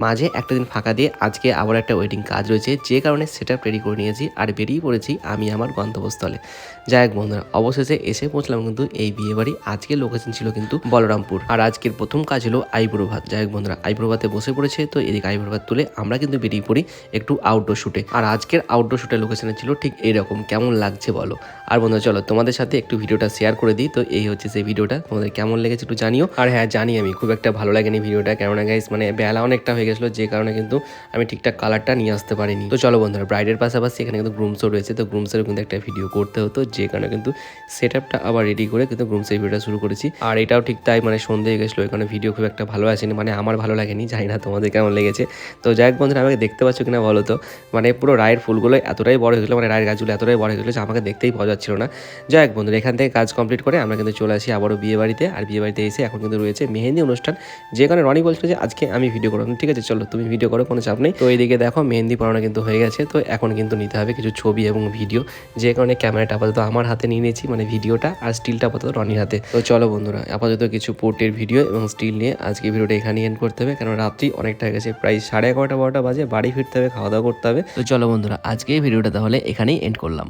মাঝে একটা দিন ফাঁকা দিয়ে আজকে আবার একটা ওয়েডিং কাজ রয়েছে, যে কারণে সেটআপ রেডি করে নিয়েছি আর বেরিয়ে পড়েছি আমি আমার গন্তব্যস্থলে। যাই হোক বন্ধুরা, অবশেষে এসে পৌঁছলাম কিন্তু এই বিয়ে বাড়ি। আজকের লোকেশন ছিল কিন্তু বলরামপুর, আর আজকের প্রথম কাজ হলো আইব্রো ভাত। যাই হোক বন্ধুরা, আইব্রো ভাতে বসে পড়েছে, তো এদিকে আইব্রো ভাত তুলে আমরা কিন্তু বেরিয়ে পড়ি একটু আউটডোর শুটে। আর আজকের আউটডোর শুটের লোকেশনে ছিল ঠিক এইরকম। কেমন লাগছে বলো? আর বন্ধুরা চলো তোমাদের সাথে একটু ভিডিওটা শেয়ার করে দিই। তো এই হচ্ছে সেই ভিডিওটা, তোমাদের কেমন লেগেছে একটু জানিও। আর হ্যাঁ, জানি আমি খুব একটা ভালো লাগেনি ভিডিওটা, কেননা গাইস মানে বেলা অনেকটা হয়ে গেছিলো, যে কারণে কিন্তু আমি ঠিকঠাক কালারটা নিয়ে আসতে পারিনি। তো চলো বন্ধুরা, ব্রাইডের পাশাপাশি এখানে কিন্তু গ্রুমসও রয়েছে, তো গ্রুমসেরও কিন্তু একটা ভিডিও করতে হতো, যে কারণে কিন্তু সেটআপটা আবার রেডি করে কিন্তু গ্রুমসের ভিডিওটা শুরু করেছি। আর এটাও ঠিক তাই, মানে সন্ধে হয়ে গেছিলো, এখানে ভিডিও খুব একটা ভালো আসেনি, মানে আমার ভালো লাগেনি, জানি না তোমাদের কেমন লেগেছে। তো যাই হোক বন্ধুরা, আমাকে দেখতে পাচ্ছ কিনা বলো তো, মানে পুরো রায়ের ফুলগুলো এতটাই বড় হয়ে গেলো, মানে রায়ের গাছগুলো এতটাই বড় হয়ে গেলো যে আমাকে দেখতেই পাওয়া যাচ্ছিল না। যাই হোক বন্ধুরা, এখান থেকে কাজ কমপ্লিট করে আমরা কিন্তু চলে আসি আবারও বিয়ে বাড়িতে। আর বিয়ে বাড়িতে এসে এখন কিন্তু রয়েছে মেহেন্দি অনুষ্ঠান, যে কারণে রনি বলছিল যে আজকে আমি ভিডিও করবো। ঠিক আছে চলো, তুমি ভিডিও করো, কোনো চাপ নেই। তো এইদিকে দেখো মেহেন্দি পড়ানো কিন্তু হয়ে গেছে, তো এখন কিন্তু নিতে হবে কিছু ছবি এবং ভিডিও, যে কারণে ক্যামেরাটা আপাতত আমার হাতে নিয়ে নিয়েছি, মানে ভিডিওটা, আর স্টিলটা আপাতত রনির হাতে। তো চলো বন্ধুরা, আপাতত কিছু পোর্টের ভিডিও এবং স্টিল নিয়ে আজকে ভিডিওটা এখানে এন্ড করতে হবে, কারণ রাত্রি অনেকটা হয়ে গেছে, প্রায় 11:30 12টা বাজে, বাড়ি ফিরতে হবে, খাওয়া দাওয়া করতে হবে। তো চলো বন্ধুরা, আজকে এই ভিডিওটা তাহলে এখানেই এন্ড করলাম।